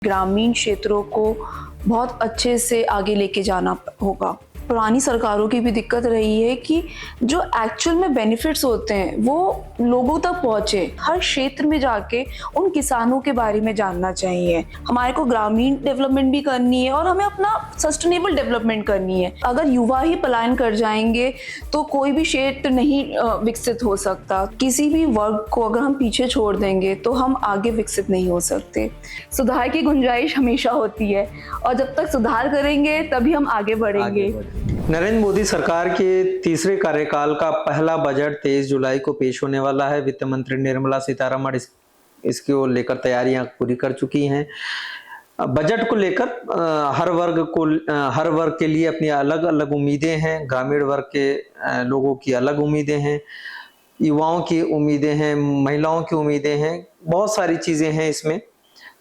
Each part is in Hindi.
ग्रामीण क्षेत्रों को बहुत अच्छे से आगे लेके जाना होगा। पुरानी सरकारों की भी दिक्कत रही है कि जो एक्चुअल में बेनिफिट्स होते हैं वो लोगों तक पहुंचे। हर क्षेत्र में जाके उन किसानों के बारे में जानना चाहिए। हमारे को ग्रामीण डेवलपमेंट भी करनी है और हमें अपना सस्टेनेबल डेवलपमेंट करनी है। अगर युवा ही पलायन कर जाएंगे तो कोई भी क्षेत्र नहीं विकसित हो सकता। किसी भी वर्ग को अगर हम पीछे छोड़ देंगे तो हम आगे विकसित नहीं हो सकते। सुधार की गुंजाइश हमेशा होती है और जब तक सुधार करेंगे तभी हम आगे बढ़ेंगे। नरेंद्र मोदी सरकार के तीसरे कार्यकाल का पहला बजट 23 जुलाई को पेश होने वाला है। वित्त मंत्री निर्मला सीतारमण इसको लेकर तैयारियां पूरी कर चुकी हैं। बजट को लेकर हर वर्ग के लिए अपनी अलग अलग उम्मीदें हैं। ग्रामीण वर्ग के लोगों की अलग उम्मीदें हैं, युवाओं की उम्मीदें हैं, महिलाओं की उम्मीदें हैं, बहुत सारी चीजें हैं इसमें।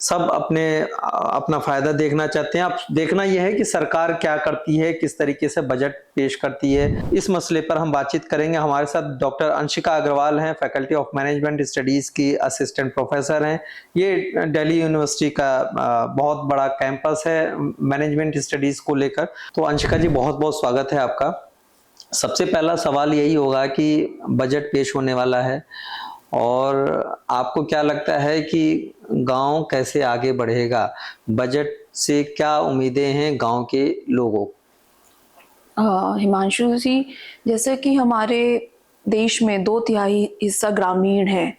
सब अपना फायदा देखना चाहते हैं। अब देखना यह है कि सरकार क्या करती है, किस तरीके से बजट पेश करती है। इस मसले पर हम बातचीत करेंगे। हमारे साथ डॉक्टर अंशिका अग्रवाल हैं, फैकल्टी ऑफ मैनेजमेंट स्टडीज की असिस्टेंट प्रोफेसर हैं। ये दिल्ली यूनिवर्सिटी का बहुत बड़ा कैंपस है मैनेजमेंट स्टडीज को लेकर। तो अंशिका जी, बहुत बहुत स्वागत है आपका। सबसे पहला सवाल यही होगा कि बजट पेश होने वाला है और आपको क्या लगता है कि गांव कैसे आगे बढ़ेगा? बजट से क्या उम्मीदें हैं गांव के लोगों? हिमांशु जी, जैसे कि हमारे देश में 2/3 हिस्सा ग्रामीण है,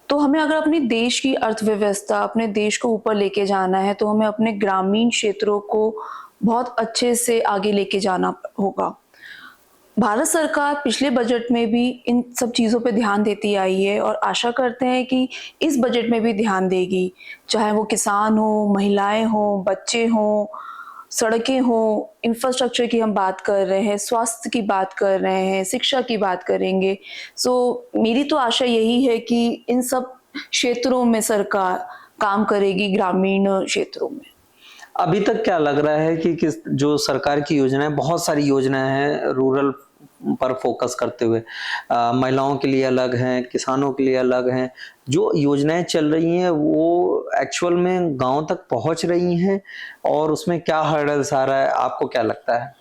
तो हमें अगर अपने देश की अर्थव्यवस्था, अपने देश को ऊपर लेके जाना है तो हमें अपने ग्रामीण क्षेत्रों को बहुत अच्छे से आगे लेके जाना होगा। भारत सरकार पिछले बजट में भी इन सब चीज़ों पे ध्यान देती आई है और आशा करते हैं कि इस बजट में भी ध्यान देगी। चाहे वो किसान हो, महिलाएं हो, बच्चे हों, सड़कें हों, इंफ्रास्ट्रक्चर की हम बात कर रहे हैं, स्वास्थ्य की बात कर रहे हैं, शिक्षा की बात करेंगे। मेरी तो आशा यही है कि इन सब क्षेत्रों में सरकार काम करेगी, ग्रामीण क्षेत्रों में। अभी तक क्या लग रहा है कि किस जो सरकार की योजनाएं, बहुत सारी योजनाएं हैं रूरल पर फोकस करते हुए, महिलाओं के लिए अलग हैं, किसानों के लिए अलग हैं। जो योजनाएं चल रही हैं वो एक्चुअल में गांव तक पहुंच रही हैं और उसमें क्या हर्डल्स आ रहा है, आपको क्या लगता है?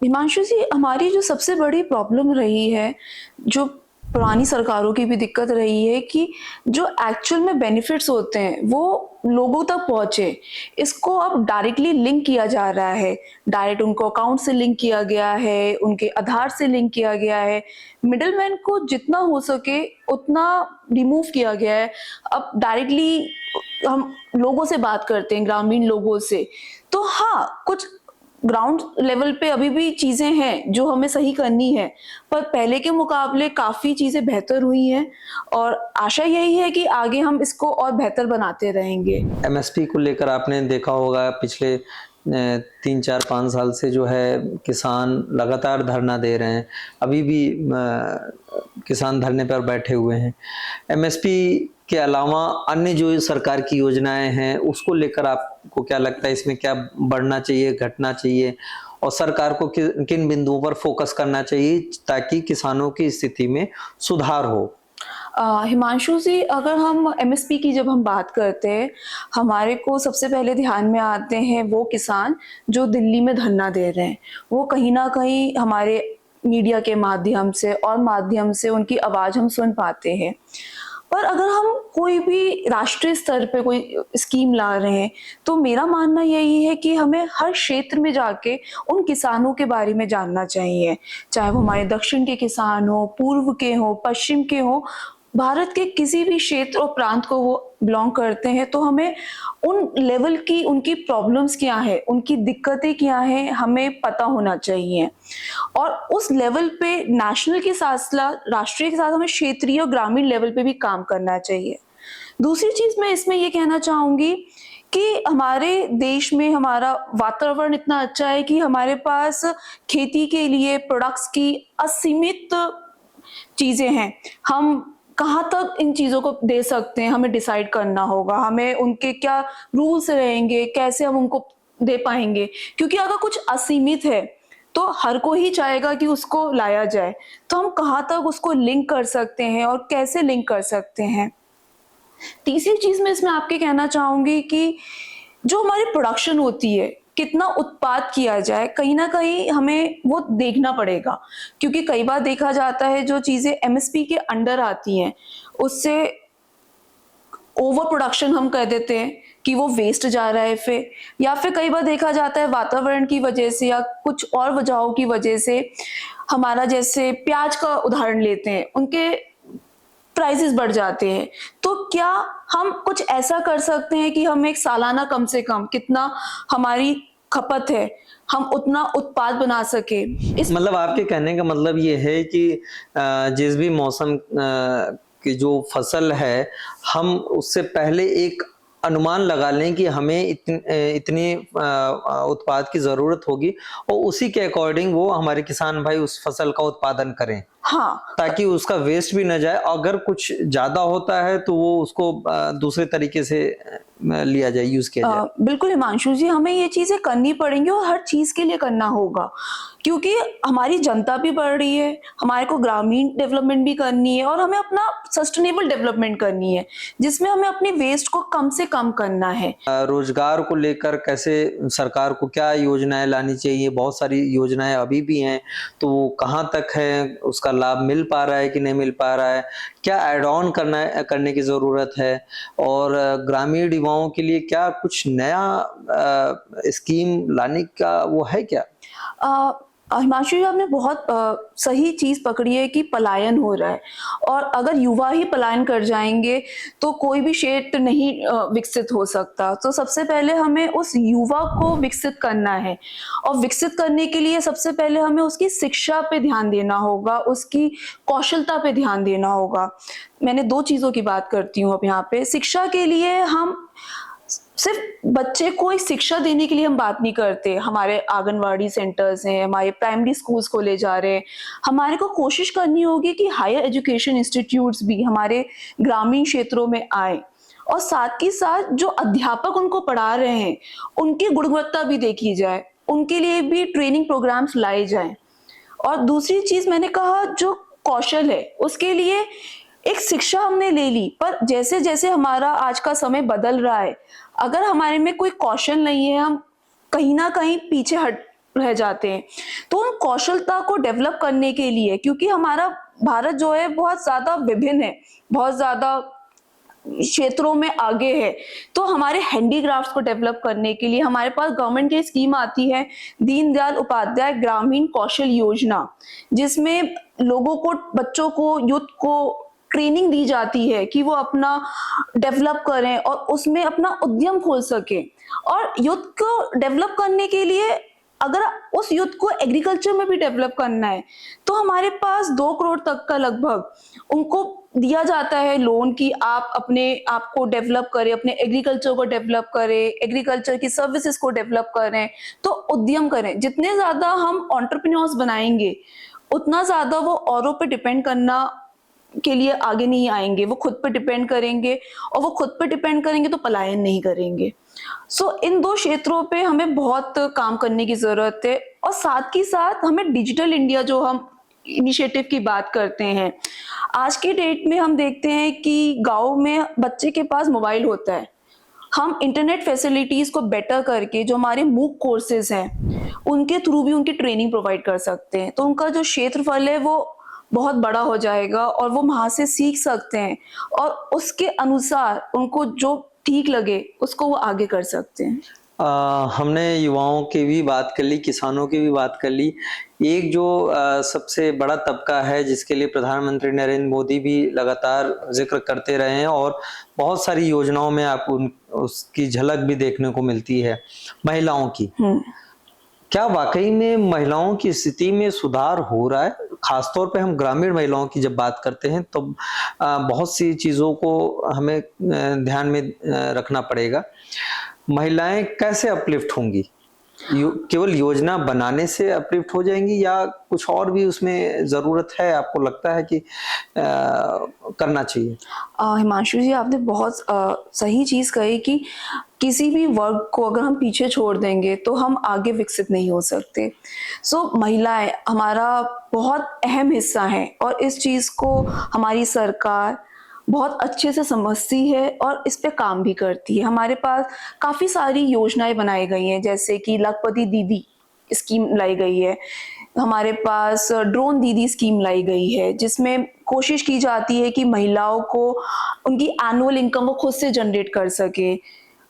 हिमांशु जी, हमारी जो सबसे बड़ी प्रॉब्लम रही है, जो पुरानी सरकारों की भी दिक्कत रही है कि जो एक्चुअल में बेनिफिट्स होते हैं वो लोगों तक पहुंचे। इसको अब डायरेक्टली लिंक किया जा रहा है, डायरेक्ट उनको अकाउंट से लिंक किया गया है, उनके आधार से लिंक किया गया है। मिडलमैन को जितना हो सके उतना रिमूव किया गया है। अब डायरेक्टली हम लोगों से बात करते हैं, ग्रामीण लोगों से। तो हाँ, कुछ ग्राउंड लेवल पे अभी भी चीजें हैं जो हमें सही करनी है, पर पहले के मुकाबले काफी चीजें बेहतर हुई हैं और आशा यही है कि आगे हम इसको और बेहतर बनाते रहेंगे। एमएसपी को लेकर आपने देखा होगा पिछले 3, 4, 5 साल से जो है किसान लगातार धरना दे रहे हैं। अभी भी किसान धरने पर बैठे हुए हैं। एमएसपी के अलावा अन्य जो सरकार की योजनाएं हैं उसको लेकर आपको क्या लगता है, इसमें क्या बढ़ना चाहिए, घटना चाहिए, और सरकार को किन बिंदुओं पर फोकस करना चाहिए ताकि किसानों की स्थिति में सुधार हो? हिमांशु जी, अगर हम एमएसपी की जब हम बात करते हैं, हमारे को सबसे पहले ध्यान में आते हैं वो किसान जो दिल्ली में धरना दे रहे हैं। वो कहीं ना कहीं हमारे मीडिया के माध्यम से और माध्यम से उनकी आवाज़ हम सुन पाते हैं। पर अगर हम कोई भी राष्ट्रीय स्तर पे कोई स्कीम ला रहे हैं तो मेरा मानना यही है कि हमें हर क्षेत्र में जाके उन किसानों के बारे में जानना चाहिए। चाहे वो हमारे दक्षिण के किसान हो, पूर्व के हो, पश्चिम के हो, भारत के किसी भी क्षेत्र और प्रांत को वो बिलोंग करते हैं, तो हमें उन लेवल की उनकी प्रॉब्लम्स क्या है, उनकी दिक्कतें क्या हैं, हमें पता होना चाहिए। और उस लेवल पे नेशनल के साथ साथ राष्ट्रीय के साथ हमें क्षेत्रीय और ग्रामीण लेवल पे भी काम करना चाहिए। दूसरी चीज मैं इसमें ये कहना चाहूंगी कि हमारे देश में हमारा वातावरण इतना अच्छा है कि हमारे पास खेती के लिए प्रोडक्ट्स की असीमित चीजें हैं। हम कहाँ तक इन चीजों को दे सकते हैं, हमें डिसाइड करना होगा। हमें उनके क्या रूल्स रहेंगे, कैसे हम उनको दे पाएंगे, क्योंकि अगर कुछ असीमित है तो हर कोई ही चाहेगा कि उसको लाया जाए। तो हम कहाँ तक उसको लिंक कर सकते हैं और कैसे लिंक कर सकते हैं। तीसरी चीज मैं इसमें आपके कहना चाहूंगी कि जो हमारी प्रोडक्शन होती है, कितना उत्पाद किया जाए, कहीं ना कहीं हमें वो देखना पड़ेगा, क्योंकि कई बार देखा जाता है जो चीजें एमएसपी के अंडर आती हैं उससे ओवर प्रोडक्शन हम कह देते हैं कि वो वेस्ट जा रहा है फिर, या फिर कई बार देखा जाता है वातावरण की वजह से या कुछ और वजहों की वजह से हमारा, जैसे प्याज का उदाहरण लेते हैं, उनके प्राइसेस बढ़ जाते हैं। तो क्या हम कुछ ऐसा कर सकते हैं कि हम एक सालाना कम से कम कितना हमारी खपत है हम उतना उत्पाद बना सके। इस मतलब आपके कहने का मतलब ये है कि जिस भी मौसम की जो फसल है, हम उससे पहले एक अनुमान लगा लें कि हमें इतनी उत्पाद की जरूरत होगी और उसी के अकॉर्डिंग वो हमारे किसान भाई उस फसल का उत्पादन करें, हाँ, ताकि उसका वेस्ट भी न जाए। अगर कुछ ज्यादा होता है तो वो उसको दूसरे तरीके से लिया जाए, यूज किया जाए। बिल्कुल हिमांशु जी, हमें ये चीजें करनी पड़ेंगी और हर चीज के लिए करना होगा, क्योंकि हमारी जनता भी बढ़ रही है, हमारे को ग्रामीण डेवलपमेंट भी करनी है और हमें अपना सस्टेनेबल डेवलपमेंट करनी है, जिसमें हमें अपने वेस्ट को कम से कम करना है। रोजगार को लेकर कैसे सरकार को क्या योजनाएं लानी चाहिए? बहुत सारी योजनाएं अभी भी हैं, तो वो कहाँ तक है, उसका लाभ मिल पा रहा है कि नहीं मिल पा रहा है, क्या ऐड ऑन करने की जरूरत है, और ग्रामीण युवाओं के लिए क्या कुछ नया स्कीम लाने का वो है क्या? हिमांशु जी, आपने बहुत सही चीज पकड़ी है कि पलायन हो रहा है, और अगर युवा ही पलायन कर जाएंगे तो कोई भी क्षेत्र नहीं विकसित हो सकता। तो सबसे पहले हमें उस युवा को विकसित करना है, और विकसित करने के लिए सबसे पहले हमें उसकी शिक्षा पे ध्यान देना होगा, उसकी कौशलता पे ध्यान देना होगा। मैंने दो चीजों की बात करती हूँ अब यहाँ पे। शिक्षा के लिए हम सिर्फ बच्चे को एक शिक्षा देने के लिए हम बात नहीं करते, हमारे आंगनवाड़ी सेंटर्स हैं, हमारे प्राइमरी स्कूल्स को ले जा रहे हैं, हमारे को कोशिश करनी होगी कि हायर एजुकेशन इंस्टीट्यूट्स भी हमारे ग्रामीण क्षेत्रों में आए, और साथ ही साथ जो अध्यापक उनको पढ़ा रहे हैं उनकी गुणवत्ता भी देखी जाए, उनके लिए भी ट्रेनिंग प्रोग्राम्स लाए जाएं। और दूसरी चीज मैंने कहा, जो कौशल है उसके लिए एक शिक्षा हमने ले ली, पर जैसे जैसे हमारा आज का समय बदल रहा है, अगर हमारे में कोई कौशल नहीं है, हम कहीं ना कहीं पीछे हट रह जाते हैं। तो उन कौशलता को डेवलप करने के लिए, क्योंकि हमारा भारत जो है बहुत ज्यादा विभिन्न है, बहुत ज्यादा क्षेत्रों में आगे है, तो हमारे हैंडीक्राफ्ट्स को डेवलप करने के लिए हमारे पास गवर्नमेंट की स्कीम आती है, दीनदयाल उपाध्याय ग्रामीण कौशल योजना, जिसमें लोगों को, बच्चों को, यूथ को ट्रेनिंग दी जाती है कि वो अपना डेवलप करें और उसमें अपना उद्यम खोल सके। और यूथ को डेवलप करने के लिए, अगर उस यूथ को एग्रीकल्चर में भी डेवलप करना है, तो हमारे पास 2 करोड़ तक का लगभग उनको दिया जाता है लोन, कि आप अपने आप को डेवलप करें, अपने एग्रीकल्चर को डेवलप करें, एग्रीकल्चर की सर्विसेज को डेवलप करें, तो उद्यम करें। जितने ज्यादा हम एंटरप्रेन्योर्स बनाएंगे, उतना ज्यादा वो औरों पे डिपेंड करना के लिए आगे नहीं आएंगे, वो खुद पे डिपेंड करेंगे, और वो खुद पे डिपेंड करेंगे तो पलायन नहीं करेंगे। इन 2 क्षेत्रों पे हमें बहुत काम करने की जरूरत है। और साथ ही साथ हमें डिजिटल इंडिया, जो हम इनिशिएटिव की बात करते हैं, आज के डेट में हम देखते हैं कि गांव में बच्चे के पास मोबाइल होता है, हम इंटरनेट फैसिलिटीज को बेटर करके जो हमारे मूक कोर्सेज हैं उनके थ्रू भी उनकी ट्रेनिंग प्रोवाइड कर सकते हैं, तो उनका जो क्षेत्रफल है वो बहुत बड़ा हो जाएगा और वो वहां से सीख सकते हैं, और उसके अनुसार उनको जो ठीक लगे उसको वो आगे कर सकते हैं। हमने युवाओं की भी बात कर ली, किसानों की भी बात कर ली। एक जो सबसे बड़ा तबका है जिसके लिए प्रधानमंत्री नरेंद्र मोदी भी लगातार जिक्र करते रहे हैं और बहुत सारी योजनाओं में आपको उसकी झलक भी देखने को मिलती है, महिलाओं की। क्या वाकई में महिलाओं की स्थिति में सुधार हो रहा है? खासतौर पे हम ग्रामीण महिलाओं की जब बात करते हैं तो बहुत सी चीजों को हमें ध्यान में रखना पड़ेगा। महिलाएं कैसे अपलिफ्ट होंगी? केवल योजना बनाने से अपलिफ्ट हो जाएंगी या कुछ और भी उसमें जरूरत है, आपको लगता है कि करना चाहिए? हिमांशु जी, आपने बहुत सही चीज कही कि किसी भी वर्ग को अगर हम पीछे छोड़ देंगे तो हम आगे विकसित नहीं हो सकते। महिलाएं हमारा बहुत अहम हिस्सा है, और इस चीज को हमारी सरकार, बहुत अच्छे से समझती है और इस पे काम भी करती है। हमारे पास काफ़ी सारी योजनाएँ बनाई गई हैं, जैसे कि लखपति दीदी स्कीम लाई गई है। हमारे पास ड्रोन दीदी स्कीम लाई गई है, जिसमें कोशिश की जाती है कि महिलाओं को उनकी एनुअल इनकम वो खुद से जनरेट कर सके।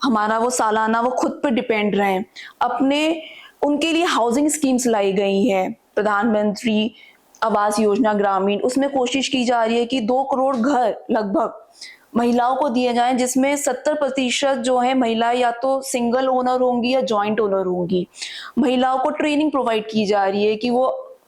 हमारा वो सालाना वो खुद पे डिपेंड रहें। अपने उनके लिए हाउसिंग स्कीम्स लाई गई हैं। प्रधानमंत्री आवास योजना ग्रामीण, उसमें कोशिश की जा रही है कि 2 करोड़ घर लगभग महिलाओं को दिए जाएँ, जिसमें 70% जो है महिलाएँ या तो सिंगल ओनर होंगी या जॉइंट ओनर होंगी। महिलाओं को ट्रेनिंग प्रोवाइड की जा रही है कि वो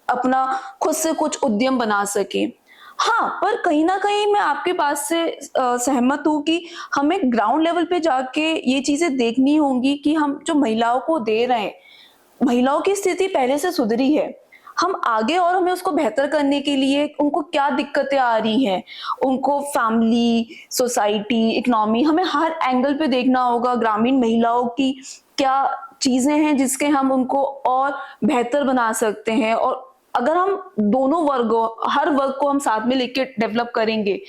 अपना खुद से कुछ उद्यम बना सकें। हाँ, पर कहीं न कहीं मैं आपकी बात से सहमत हूँ कि हमें ग्राउंड लेवल पे जाके ये चीज़ें देखनी होंगी कि हम जो महिलाओं को दे रहे हैं, महिलाओं की स्थिति पहले से सुधरी है। हम आगे और हमें उसको बेहतर करने के लिए उनको क्या दिक्कतें आ रही हैं, उनको फैमिली, सोसाइटी, इकोनॉमी, हमें हर एंगल पे देखना होगा ग्रामीण महिलाओं की क्या चीज़ें हैं जिसके हम उनको और बेहतर बना सकते हैं। और अगर हम दोनों वर्गों हर वर्ग को हम साथ में लेके डेवलप करेंगे,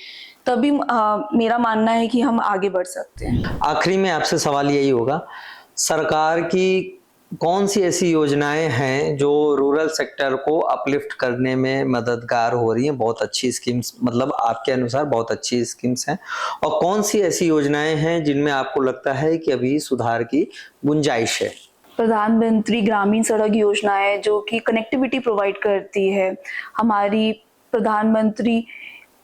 तभी मेरा मानना है कि हम आगे बढ़ सकते हैं। आखिरी में आपसे सवाल यही होगा, सरकार की कौन सी ऐसी योजनाएं हैं जो रूरल सेक्टर को अपलिफ्ट करने में मददगार हो रही हैं? बहुत अच्छी स्कीम्स, मतलब आपके अनुसार बहुत अच्छी स्कीम्स हैं, और कौन सी ऐसी योजनाएं हैं जिनमें आपको लगता है कि अभी सुधार की गुंजाइश है? प्रधानमंत्री ग्रामीण सड़क योजना है जो कि कनेक्टिविटी प्रोवाइड करती है। हमारी प्रधानमंत्री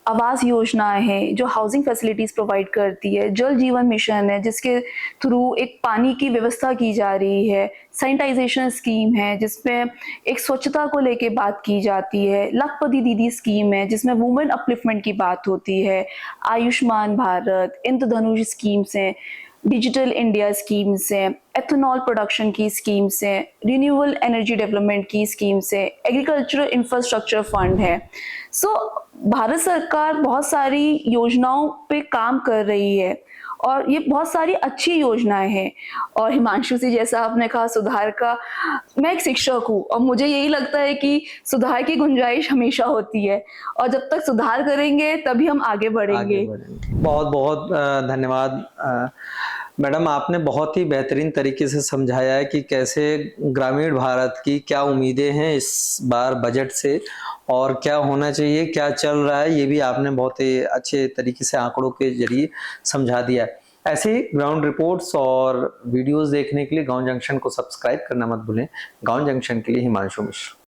आवास योजना है जो हाउसिंग फैसिलिटीज़ प्रोवाइड करती है। जल जीवन मिशन है जिसके थ्रू एक पानी की व्यवस्था की जा रही है। सैनिटाइजेशन स्कीम है जिसमें एक स्वच्छता को लेके बात की जाती है। लखपति दीदी स्कीम है जिसमें वुमेन अपलिफ्टमेंट की बात होती है। आयुष्मान भारत, इंद्रधनुष स्कीम्स हैं, डिजिटल इंडिया स्कीम्स हैं, एथेनॉल प्रोडक्शन की स्कीम्स हैं, रिन्यूएबल एनर्जी डेवलपमेंट की स्कीम्स हैं, एग्रीकल्चरल इंफ्रास्ट्रक्चर फंड है। भारत सरकार बहुत सारी योजनाओं पे काम कर रही है और ये बहुत सारी अच्छी योजनाएं हैं। और हिमांशु जी, जैसा आपने कहा सुधार का, मैं एक शिक्षक हूँ और मुझे यही लगता है कि सुधार की गुंजाइश हमेशा होती है और जब तक सुधार करेंगे तभी हम आगे बढ़ेंगे। बहुत बहुत धन्यवाद मैडम, आपने बहुत ही बेहतरीन तरीके से समझाया है कि कैसे ग्रामीण भारत की क्या उम्मीदें हैं इस बार बजट से और क्या होना चाहिए, क्या चल रहा है, ये भी आपने बहुत ही अच्छे तरीके से आंकड़ों के जरिए समझा दिया है। ऐसे ही ग्राउंड रिपोर्ट्स और वीडियोस देखने के लिए गांव जंक्शन को सब्सक्राइब करना मत भूलें। गांव जंक्शन के लिए हिमांशु मिश्र।